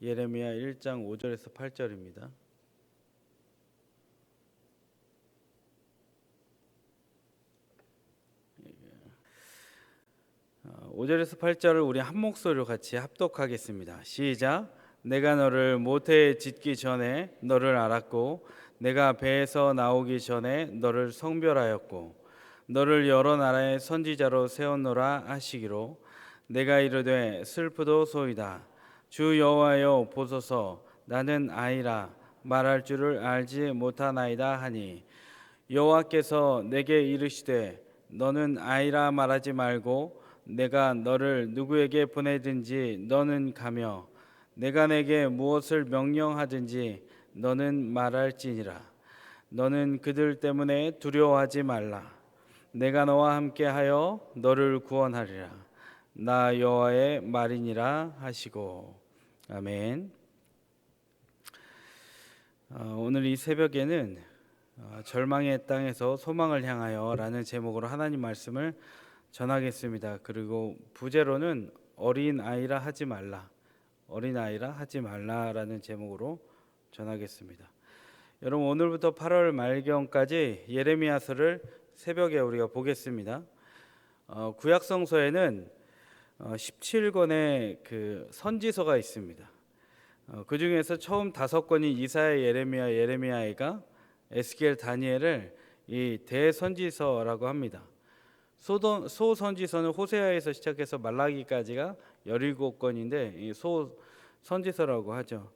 예레미야 1장 5절에서 8절입니다. 5절에서 8절을 우리 한 목소리로 같이 합독하겠습니다. 시작. 내가 너를 모태에 짓기 전에 너를 알았고 내가 배에서 나오기 전에 너를 성별하였고 너를 여러 나라의 선지자로 세웠노라 하시기로 내가 이르되 슬프도소이다. 주 여호와여 보소서 나는 아이라 말할 줄을 알지 못하나이다 하니 여호와께서 내게 이르시되 너는 아이라 말하지 말고 내가 너를 누구에게 보내든지 너는 가며 내가 내게 무엇을 명령하든지 너는 말할지니라. 너는 그들 때문에 두려워하지 말라. 내가 너와 함께하여 너를 구원하리라. 나 여호와의 말이니라 하시고. 아멘. 오늘 이 새벽에는 절망의 땅에서 소망을 향하여 라는 제목으로 하나님 말씀을 전하겠습니다. 그리고 부제로는 어린아이라 하지 말라, 어린아이라 하지 말라라는 제목으로 전하겠습니다. 여러분, 오늘부터 8월 말경까지 예레미야서를 새벽에 우리가 보겠습니다. 구약 성서에는 17권의 그 선지서가 있습니다. 그 중에서 처음 5권이 이사야, 예레미야, 예레미야가 에스겔, 다니엘을 이 대선지서라고 합니다. 소선지서는 호세아에서 시작해서 말라기까지가 17권인데 이 소선지서라고 하죠.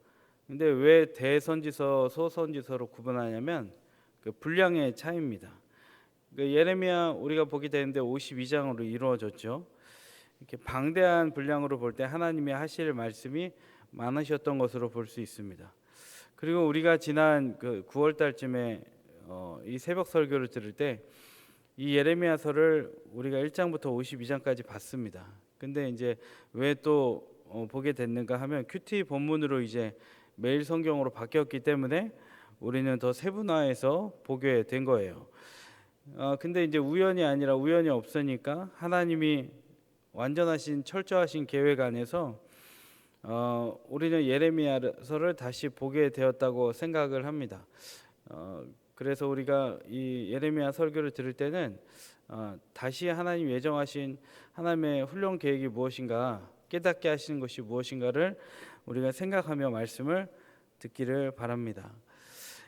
근데 왜 대선지서, 소선지서로 구분하냐면 그 분량의 차이입니다. 그 예레미야 우리가 보게 되는데 52장으로 이루어졌죠. 이렇게 방대한 분량으로 볼 때 하나님이 하실 말씀이 많으셨던 것으로 볼 수 있습니다. 그리고 우리가 지난 그 9월 달쯤에 이 새벽 설교를 들을 때 이 예레미야서를 우리가 1장부터 52장까지 봤습니다. 근데 이제 왜 또 보게 됐는가 하면 큐티 본문으로 이제 매일 성경으로 바뀌었기 때문에 우리는 더 세분화해서 보게 된 거예요. 근데 이제 우연이 아니라 우연이 없으니까 하나님이 완전하신 철저하신 계획 안에서 우리는 예레미야서를 다시 보게 되었다고 생각을 합니다. 그래서 우리가 이 예레미야 설교를 들을 때는 다시 하나님 예정하신 하나님의 훌륭 계획이 무엇인가, 깨닫게 하시는 것이 무엇인가를 우리가 생각하며 말씀을 듣기를 바랍니다.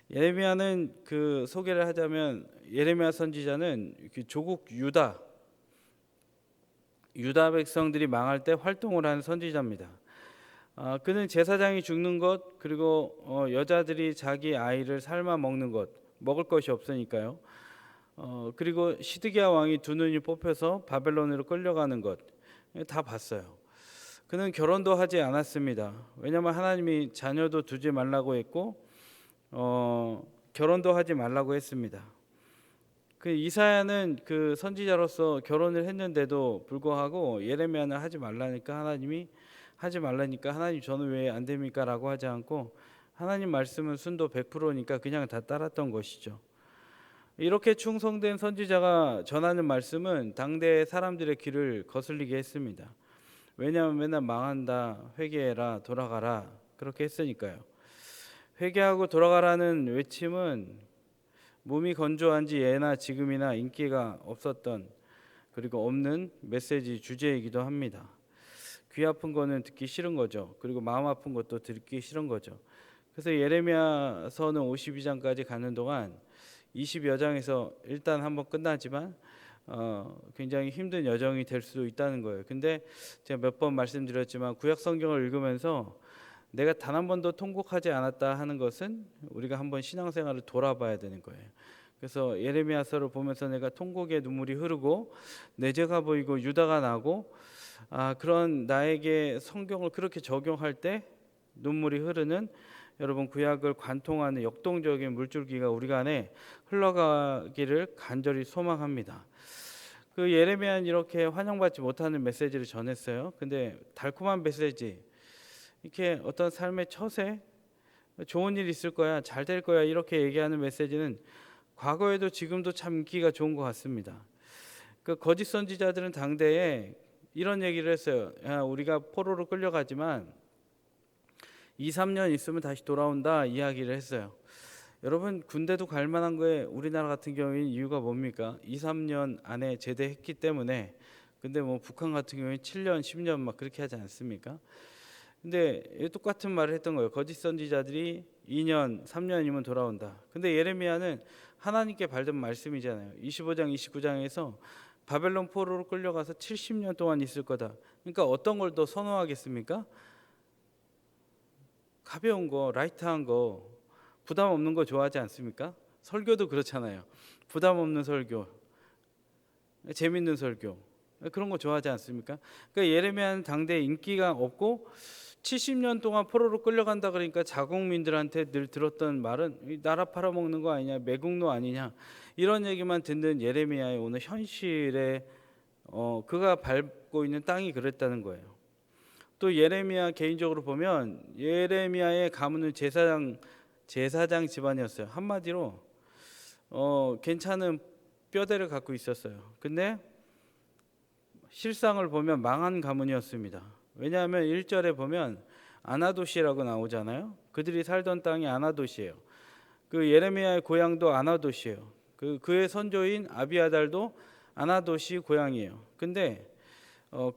예레미야는 그 소개를 하자면 예레미야 선지자는 조국 유다 백성들이 망할 때 활동을 한 선지자입니다. 그는 제사장이 죽는 것, 그리고 여자들이 자기 아이를 삶아 먹는 것, 먹을 것이 없으니까요. 그리고 시드기야 왕이 두 눈이 뽑혀서 바벨론으로 끌려가는 것 다 봤어요. 그는 결혼도 하지 않았습니다. 왜냐하면 하나님이 자녀도 두지 말라고 했고 결혼도 하지 말라고 했습니다. 그 이사야는 그 선지자로서 결혼을 했는데도 불구하고 예레미야는 하지 말라니까 하나님 저는 왜 안 됩니까? 라고 하지 않고 하나님 말씀은 순도 100%니까 그냥 다 따랐던 것이죠. 이렇게 충성된 선지자가 전하는 말씀은 당대 사람들의 귀를 거슬리게 했습니다. 왜냐하면 맨날 망한다, 회개해라, 돌아가라 그렇게 했으니까요. 회개하고 돌아가라는 외침은 몸이 건조한지 예나 지금이나 인기가 없었던, 그리고 없는 메시지 주제이기도 합니다. 귀 아픈 거는 듣기 싫은 거죠. 그리고 마음 아픈 것도 듣기 싫은 거죠. 그래서 예레미야서는 52장까지 가는 동안 20여 장에서 일단 한번 끝나지만 굉장히 힘든 여정이 될 수도 있다는 거예요. 근데 제가 몇 번 말씀드렸지만 구약 성경을 읽으면서 내가 단 한 번도 통곡하지 않았다 하는 것은 우리가 한번 신앙생활을 돌아봐야 되는 거예요. 그래서 예레미야서를 보면서 내가 통곡의 눈물이 흐르고 내 죄가 보이고 유다가 나고 그런 나에게 성경을 그렇게 적용할 때 눈물이 흐르는, 여러분 구약을 관통하는 역동적인 물줄기가 우리 안에 흘러가기를 간절히 소망합니다. 그 예레미야는 이렇게 환영받지 못하는 메시지를 전했어요. 근데 달콤한 메시지, 이렇게 어떤 삶의 처세, 좋은 일 있을 거야, 잘 될 거야 이렇게 얘기하는 메시지는 과거에도 지금도 참 인기가 좋은 것 같습니다. 그 거짓 선지자들은 당대에 이런 얘기를 했어요. 야, 우리가 포로로 끌려가지만 2, 3년 있으면 다시 돌아온다 이야기를 했어요. 여러분 군대도 갈 만한 거에 우리나라 같은 경우에는 이유가 뭡니까? 2, 3년 안에 제대했기 때문에. 근데 뭐 북한 같은 경우에 7년, 10년 막 그렇게 하지 않습니까? 근데 똑같은 말을 했던 거예요. 거짓 선지자들이 2년, 3년이면 돌아온다. 근데 예레미야는 하나님께 받은 말씀이잖아요. 25장, 29장에서 바벨론 포로로 끌려가서 70년 동안 있을 거다. 그러니까 어떤 걸 더 선호하겠습니까? 가벼운 거, 라이트한 거, 부담 없는 거 좋아하지 않습니까? 설교도 그렇잖아요. 부담 없는 설교, 재밌는 설교, 그런 거 좋아하지 않습니까? 그러니까 예레미야는 당대에 인기가 없고 70년 동안 포로로 끌려간다 그러니까 자국민들한테 늘 들었던 말은 나라 팔아먹는 거 아니냐, 매국노 아니냐, 이런 얘기만 듣는 예레미야의 오늘 현실에 그가 밟고 있는 땅이 그랬다는 거예요. 또 예레미야 개인적으로 보면 예레미야의 가문은 제사장 집안이었어요. 한마디로 괜찮은 뼈대를 갖고 있었어요. 근데 실상을 보면 망한 가문이었습니다. 왜냐하면 1절에 보면 아나도시라고 나오잖아요. 그들이 살던 땅이 아나도시예요. 그 예레미야의 고향도 아나도시예요. 그의 선조인 아비아달도 아나도시 고향이에요. 근데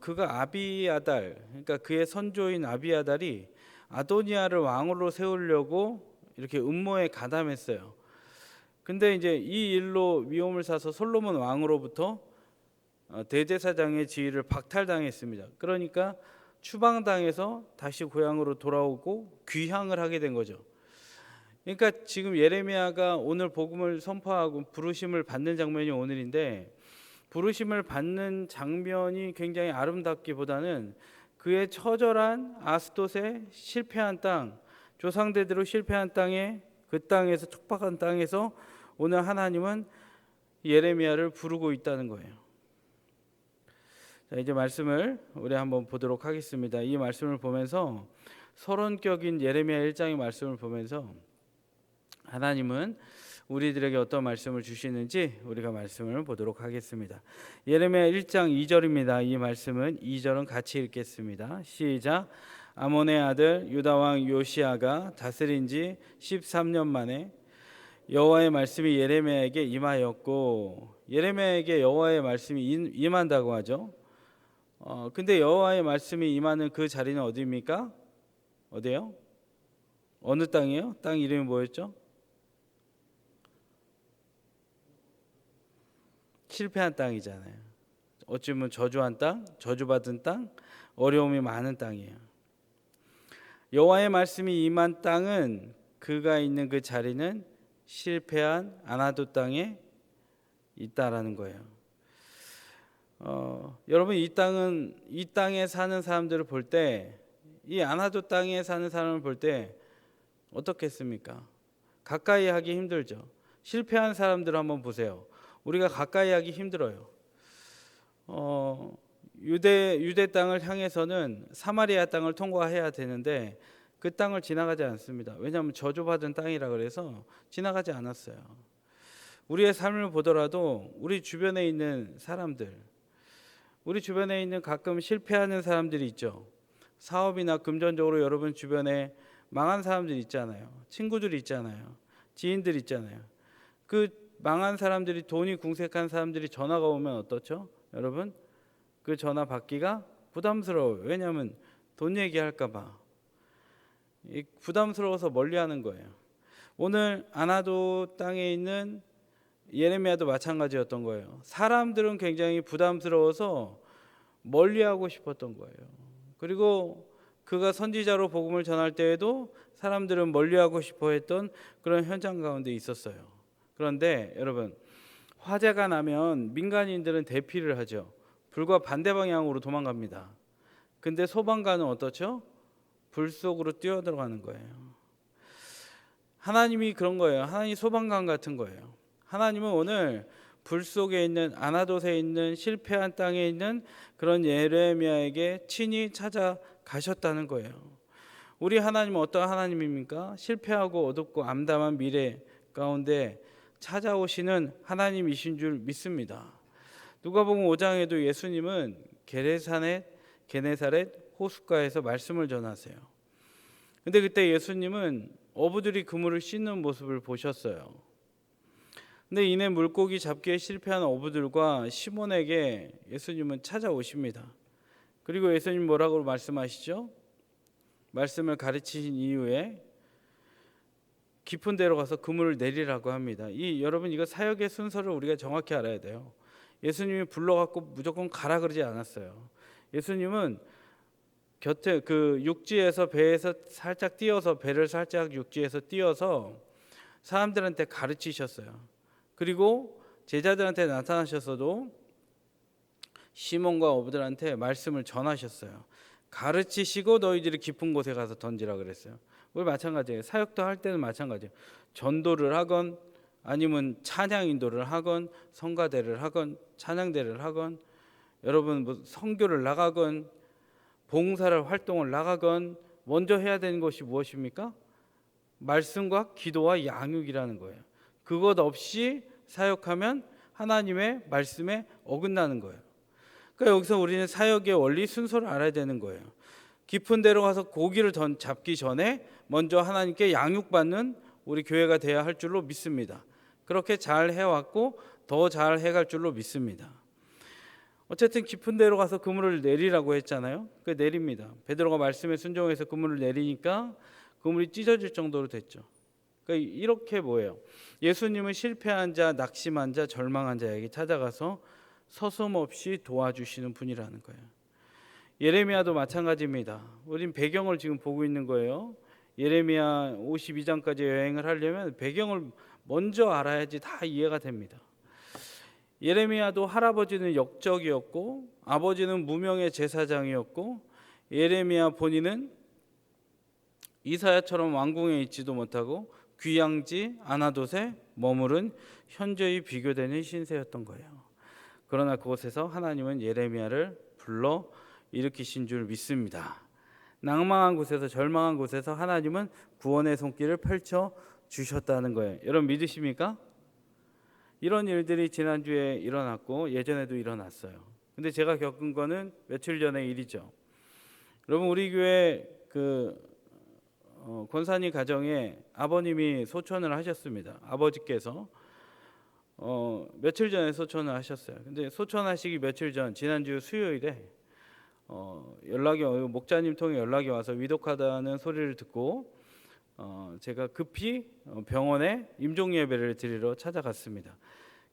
그가 아비아달, 그러니까 그의 선조인 아비아달이 아도니아를 왕으로 세우려고 이렇게 음모에 가담했어요. 근데 이제 이 일로 위험을 사서 솔로몬 왕으로부터 대제사장의 지위를 박탈당했습니다. 그러니까 추방당해서 다시 고향으로 돌아오고 귀향을 하게 된 거죠. 그러니까 지금 예레미야가 오늘 복음을 선포하고 부르심을 받는 장면이 오늘인데, 부르심을 받는 장면이 굉장히 아름답기보다는 그의 처절한 아스돗의 실패한 땅, 조상대대로 실패한 땅에, 그 땅에서 척박한 땅에서 오늘 하나님은 예레미야를 부르고 있다는 거예요. 자, 이제 말씀을 우리 한번 보도록 하겠습니다. 이 말씀을 보면서 서론격인 예레미야 1장의 말씀을 보면서 하나님은 우리들에게 어떤 말씀을 주시는지 우리가 말씀을 보도록 하겠습니다. 예레미야 1장 2절입니다. 이 말씀은 2절은 같이 읽겠습니다. 시작. 아몬의 아들 유다 왕 요시야가 다스린 지 13년 만에 여호와의 말씀이 예레미야에게 임하였고, 예레미야에게 여호와의 말씀이 임한다고 하죠. 근데 여호와의 말씀이 임하는 그 자리는 어디입니까? 어디요? 어느 땅이에요? 땅 이름이 뭐였죠? 실패한 땅이잖아요. 어찌 보면 저주한 땅, 저주받은 땅, 어려움이 많은 땅이에요. 여호와의 말씀이 임한 땅은, 그가 있는 그 자리는 실패한 아나도 땅에 있다라는 거예요. 여러분, 이 땅에 사는 사람들을 볼 때, 이 아나도 땅에 사는 사람을 볼 때 어떻겠습니까? 가까이 하기 힘들죠. 실패한 사람들 한번 보세요. 우리가 가까이 하기 힘들어요. 유대 땅을 향해서는 사마리아 땅을 통과해야 되는데 그 땅을 지나가지 않습니다. 왜냐하면 저주받은 땅이라 그래서 지나가지 않았어요. 우리의 삶을 보더라도 우리 주변에 있는 사람들, 우리 주변에 있는 가끔 실패하는 사람들이 있죠. 사업이나 금전적으로 여러분 주변에 망한 사람들 있잖아요. 친구들 있잖아요. 지인들 있잖아요. 그 망한 사람들이, 돈이 궁색한 사람들이 전화가 오면 어떻죠? 여러분, 그 전화 받기가 부담스러워요. 왜냐하면 돈 얘기할까 봐. 부담스러워서 멀리하는 거예요. 오늘 아나도 땅에 있는 예레미야도 마찬가지였던 거예요. 사람들은 굉장히 부담스러워서 멀리하고 싶었던 거예요. 그리고 그가 선지자로 복음을 전할 때에도 사람들은 멀리하고 싶어했던 그런 현장 가운데 있었어요. 그런데 여러분, 화재가 나면 민간인들은 대피를 하죠. 불과 반대 방향으로 도망갑니다. 근데 소방관은 어떻죠? 불 속으로 뛰어들어가는 거예요. 하나님이 그런 거예요. 하나님 소방관 같은 거예요. 하나님은 오늘 불 속에 있는, 아나돗에 있는 실패한 땅에 있는 그런 예레미야에게 친히 찾아가셨다는 거예요. 우리 하나님은 어떤 하나님입니까? 실패하고 어둡고 암담한 미래 가운데 찾아오시는 하나님이신 줄 믿습니다. 누가복음 5장에도 예수님은 게네사렛 호숫가에서 말씀을 전하세요. 근데 그때 예수님은 어부들이 그물을 씻는 모습을 보셨어요. 근데 이내 물고기 잡기에 실패한 어부들과 시몬에게 예수님은 찾아오십니다. 그리고 예수님 뭐라고 말씀하시죠? 말씀을 가르치신 이후에 깊은 데로 가서 그물을 내리라고 합니다. 여러분 이거 사역의 순서를 우리가 정확히 알아야 돼요. 예수님이 불러갖고 무조건 가라 그러지 않았어요. 예수님은 곁에 그 육지에서 배에서 살짝 띄어서 배를 살짝 육지에서 띄어서 사람들한테 가르치셨어요. 그리고 제자들한테 나타나셨어도 시몬과 어부들한테 말씀을 전하셨어요. 가르치시고 너희들이 깊은 곳에 가서 던지라 그랬어요. 우리 마찬가지예요. 사역도 할 때는 마찬가지예요. 전도를 하건 아니면 찬양 인도를 하건 성가대를 하건 찬양대를 하건 여러분 뭐 선교를 나가건 봉사를 활동을 나가건 먼저 해야 되는 것이 무엇입니까? 말씀과 기도와 양육이라는 거예요. 그것 없이 사역하면 하나님의 말씀에 어긋나는 거예요. 그러니까 여기서 우리는 사역의 원리 순서를 알아야 되는 거예요. 깊은 데로 가서 고기를 잡기 전에 먼저 하나님께 양육받는 우리 교회가 돼야 할 줄로 믿습니다. 그렇게 잘 해왔고 더 잘 해갈 줄로 믿습니다. 어쨌든 깊은 데로 가서 그물을 내리라고 했잖아요. 그 내립니다. 베드로가 말씀에 순종해서 그물을 내리니까 그물이 찢어질 정도로 됐죠. 그러니까 이렇게 뭐예요? 예수님은 실패한 자, 낙심한 자, 절망한 자에게 찾아가서 서슴없이 도와주시는 분이라는 거예요. 예레미야도 마찬가지입니다. 우린 배경을 지금 보고 있는 거예요. 예레미야 52장까지 여행을 하려면 배경을 먼저 알아야지 다 이해가 됩니다. 예레미야도 할아버지는 역적이었고 아버지는 무명의 제사장이었고 예레미야 본인은 이사야처럼 왕궁에 있지도 못하고 귀양지 아나돗에 머무른 현저히 비교되는 신세였던 거예요. 그러나 그곳에서 하나님은 예레미야를 불러 일으키신 줄 믿습니다. 낭망한 곳에서 절망한 곳에서 하나님은 구원의 손길을 펼쳐 주셨다는 거예요. 여러분 믿으십니까? 이런 일들이 지난주에 일어났고 예전에도 일어났어요. 근데 제가 겪은 거는 며칠 전의 일이죠. 여러분 우리 교회 권사님 가정에 아버님이 소천을 하셨습니다. 아버지께서 며칠 전에 소천을 하셨어요. 근데 소천하시기 며칠 전 지난주 수요일에 목자님 통해 연락이 와서 위독하다는 소리를 듣고 제가 급히 병원에 임종 예배를 드리러 찾아갔습니다.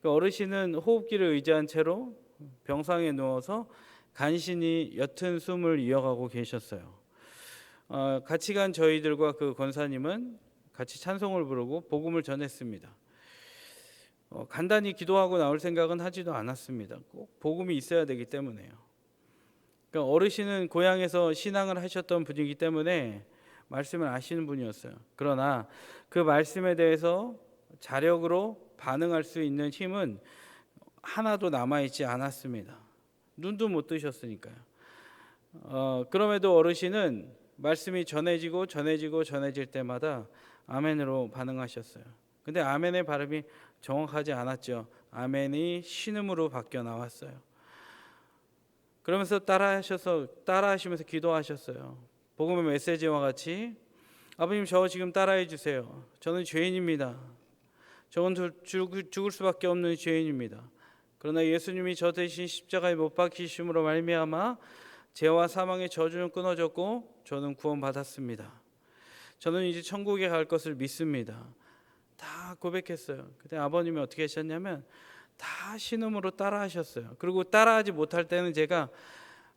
어르신은 호흡기를 의지한 채로 병상에 누워서 간신히 옅은 숨을 이어가고 계셨어요. 같이 간 저희들과 그 권사님은 같이 찬송을 부르고 복음을 전했습니다. 간단히 기도하고 나올 생각은 하지도 않았습니다. 꼭 복음이 있어야 되기 때문에요. 그러니까 어르신은 고향에서 신앙을 하셨던 분이기 때문에 말씀을 아시는 분이었어요. 그러나 그 말씀에 대해서 자력으로 반응할 수 있는 힘은 하나도 남아있지 않았습니다. 눈도 못 뜨셨으니까요. 그럼에도 어르신은 말씀이 전해질 때마다 아멘으로 반응하셨어요. 근데 아멘의 발음이 정확하지 않았죠. 아멘이 신음으로 바뀌어 나왔어요. 그러면서 따라하시면서 기도하셨어요. 복음의 메시지와 같이 아버님 저 지금 따라해 주세요. 저는 죄인입니다. 저는 죽을 수밖에 없는 죄인입니다. 그러나 예수님이 저 대신 십자가에 못 박히심으로 말미암아 죄와 사망의 저주는 끊어졌고 저는 구원받았습니다. 저는 이제 천국에 갈 것을 믿습니다. 다 고백했어요. 그때 아버님이 어떻게 하셨냐면 다 신음으로 따라하셨어요. 그리고 따라하지 못할 때는 제가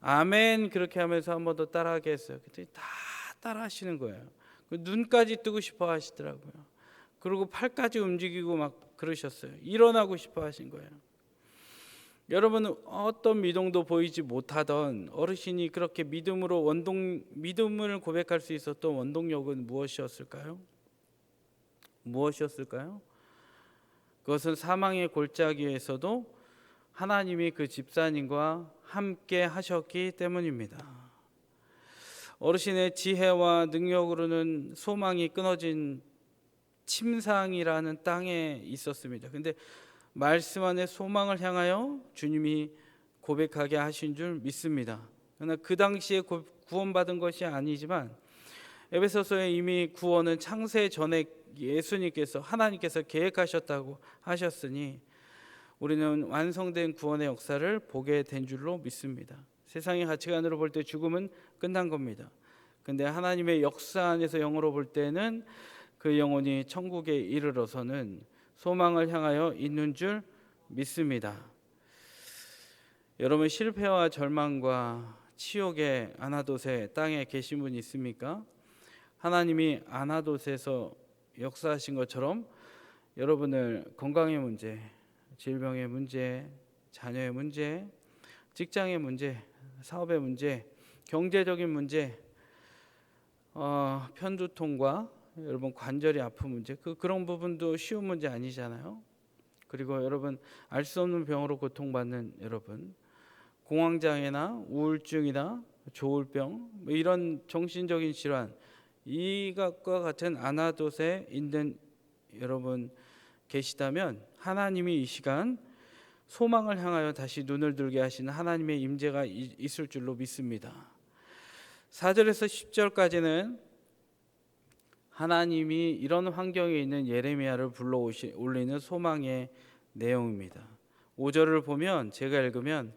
아멘 그렇게 하면서 한 번 더 따라하게 했어요. 그때 다 따라하시는 거예요. 눈까지 뜨고 싶어 하시더라고요. 그리고 팔까지 움직이고 막 그러셨어요. 일어나고 싶어 하신 거예요. 여러분은 어떤 미동도 보이지 못하던 어르신이 그렇게 믿음을 고백할 수 있었던 원동력은 무엇이었을까요? 그것은 사망의 골짜기에서도 하나님이 그 집사님과 함께 하셨기 때문입니다. 어르신의 지혜와 능력으로는 소망이 끊어진 침상이라는 땅에 있었습니다. 근데 말씀 안에 소망을 향하여 주님이 고백하게 하신 줄 믿습니다. 그러나 그 당시에 구원받은 것이 아니지만 에베소서에 이미 구원은 창세 전에 하나님께서 계획하셨다고 하셨으니 우리는 완성된 구원의 역사를 보게 된 줄로 믿습니다. 세상의 가치관으로 볼 때 죽음은 끝난 겁니다. 근데 하나님의 역사 안에서 영으로 볼 때는 그 영혼이 천국에 이르러서는 소망을 향하여 있는 줄 믿습니다. 여러분, 실패와 절망과 치욕의 아나돗의 땅에 계신 분 있습니까? 하나님이 아나돗에서 역사하신 것처럼 여러분을 건강의 문제, 질병의 문제, 자녀의 문제, 직장의 문제, 사업의 문제, 경제적인 문제, 편두통과 여러분 관절이 아픈 문제, 그런 부분도 쉬운 문제 아니잖아요. 그리고 여러분 알 수 없는 병으로 고통받는 여러분, 공황장애나 우울증이나 조울병, 이런 정신적인 질환, 이것과 같은 아나돗에 있는 여러분 계시다면 하나님이 이 시간 소망을 향하여 다시 눈을 들게 하시는 하나님의 임재가 있을 줄로 믿습니다. 4절에서 10절까지는 하나님이 이런 환경에 있는 예레미야를 불러 올리는 소망의 내용입니다. 5절을 보면, 제가 읽으면,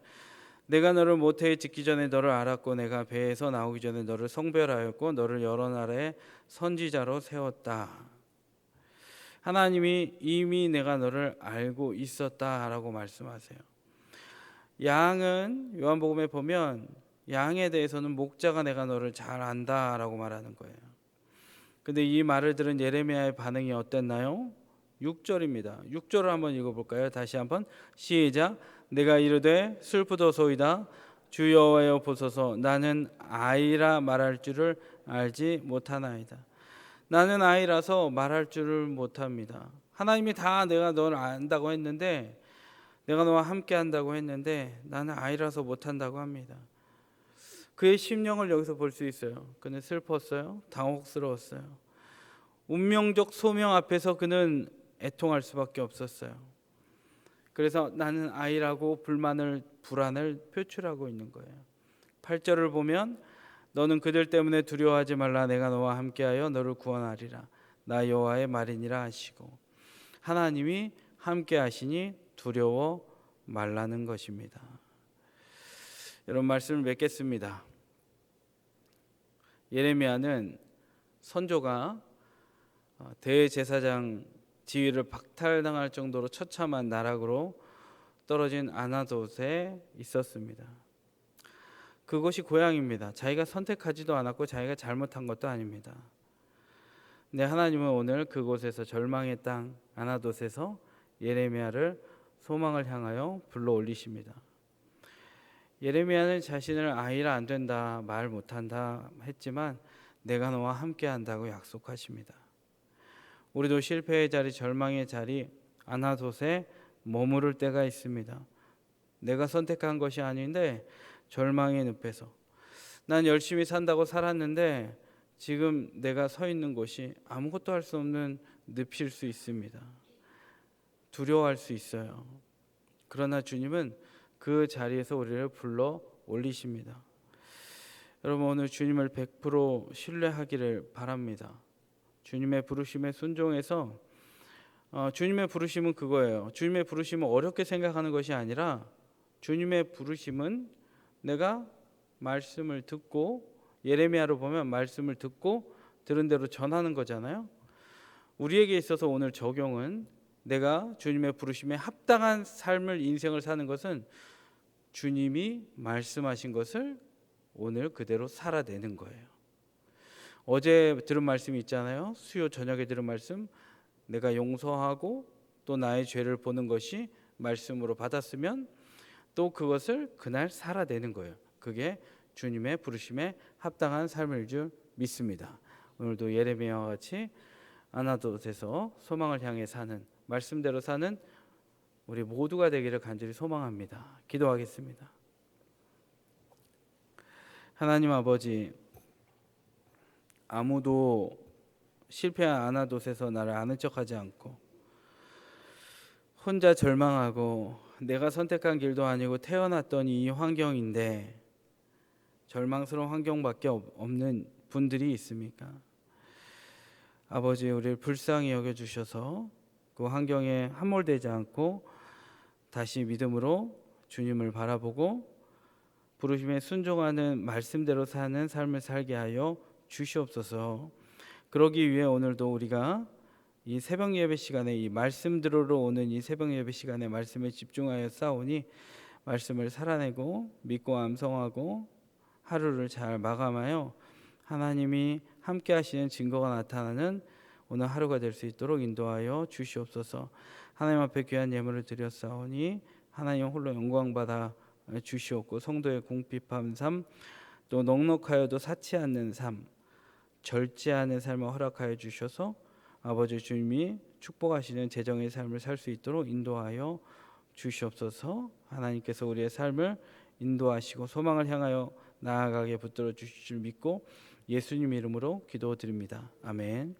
내가 너를 모태에 짓기 전에 너를 알았고 내가 배에서 나오기 전에 너를 성별하였고 너를 여러 나라의 선지자로 세웠다. 하나님이 이미 내가 너를 알고 있었다라고 말씀하세요. 양은 요한복음에 보면 양에 대해서는 목자가 내가 너를 잘 안다라고 말하는 거예요. 근데 이 말을 들은 예레미야의 반응이 어땠나요? 6절입니다. 6절을 한번 읽어볼까요? 다시 한번 시작. 내가 이르되 슬프도소이다. 주 여호와여 보소서, 나는 아이라 말할 줄을 알지 못하나이다. 나는 아이라서 말할 줄을 못합니다. 하나님이 다 내가 너를 안다고 했는데, 내가 너와 함께 한다고 했는데 나는 아이라서 못한다고 합니다. 그의 심령을 여기서 볼 수 있어요. 그는 슬펐어요. 당혹스러웠어요. 운명적 소명 앞에서 그는 애통할 수밖에 없었어요. 그래서 나는 아이라고 불안을 표출하고 있는 거예요. 8절을 보면 너는 그들 때문에 두려워하지 말라. 내가 너와 함께하여 너를 구원하리라. 나 여호와의 말이니라 하시고, 하나님이 함께하시니 두려워 말라는 것입니다. 여러분, 말씀을 맺겠습니다. 예레미야는 선조가 대제사장 지위를 박탈당할 정도로 처참한 나락으로 떨어진 아나돗에 있었습니다. 그곳이 고향입니다. 자기가 선택하지도 않았고 자기가 잘못한 것도 아닙니다. 근데 하나님은 오늘 그곳에서 절망의 땅 아나돗에서 예레미야를 소망을 향하여 불러 올리십니다. 예레미야는 자신을 아이라 안 된다, 말 못한다 했지만 내가 너와 함께 한다고 약속하십니다. 우리도 실패의 자리, 절망의 자리, 아나돗에 머무를 때가 있습니다. 내가 선택한 것이 아닌데 절망의 늪에서 난 열심히 산다고 살았는데 지금 내가 서 있는 곳이 아무것도 할 수 없는 늪일 수 있습니다. 두려워할 수 있어요. 그러나 주님은 그 자리에서 우리를 불러 올리십니다. 여러분, 오늘 주님을 100% 신뢰하기를 바랍니다. 주님의 부르심에 순종해서 주님의 부르심은 그거예요. 주님의 부르심은 어렵게 생각하는 것이 아니라 주님의 부르심은 내가 말씀을 듣고, 예레미야로 보면 말씀을 듣고 들은 대로 전하는 거잖아요. 우리에게 있어서 오늘 적용은 내가 주님의 부르심에 합당한 삶을, 인생을 사는 것은 주님이 말씀하신 것을 오늘 그대로 살아내는 거예요. 어제 들은 말씀이 있잖아요. 수요 저녁에 들은 말씀, 내가 용서하고 또 나의 죄를 보는 것이 말씀으로 받았으면 또 그것을 그날 살아내는 거예요. 그게 주님의 부르심에 합당한 삶일 줄 믿습니다. 오늘도 예레미야와 같이 아나돗에서 소망을 향해 사는, 말씀대로 사는 우리 모두가 되기를 간절히 소망합니다. 기도하겠습니다. 하나님 아버지, 아무도 실패한 아나돗에서 나를 아는 척하지 않고 혼자 절망하고 내가 선택한 길도 아니고 태어났던 이 환경인데 절망스러운 환경밖에 없는 분들이 있습니까? 아버지, 우리를 불쌍히 여겨 주셔서 그 환경에 함몰되지 않고 다시 믿음으로 주님을 바라보고 부르심에 순종하는 말씀대로 사는 삶을 살게 하여 주시옵소서. 그러기 위해 오늘도 우리가 이 새벽 예배 시간에 이 말씀 들으러 오는 이 새벽 예배 시간에 말씀에 집중하여 싸우니 말씀을 살아내고 믿고 암송하고 하루를 잘 마감하여 하나님이 함께 하시는 증거가 나타나는 오늘 하루가 될 수 있도록 인도하여 주시옵소서. 하나님 앞에 귀한 예물을 드렸사오니 하나님 홀로 영광 받아 주시옵고 성도의 궁핍한 삶, 또 넉넉하여도 사치 않는 삶, 절제하는 삶을 허락하여 주셔서 아버지 주님이 축복하시는 재정의 삶을 살 수 있도록 인도하여 주시옵소서. 하나님께서 우리의 삶을 인도하시고 소망을 향하여 나아가게 붙들어 주실 줄 믿고 예수님 이름으로 기도드립니다. 아멘.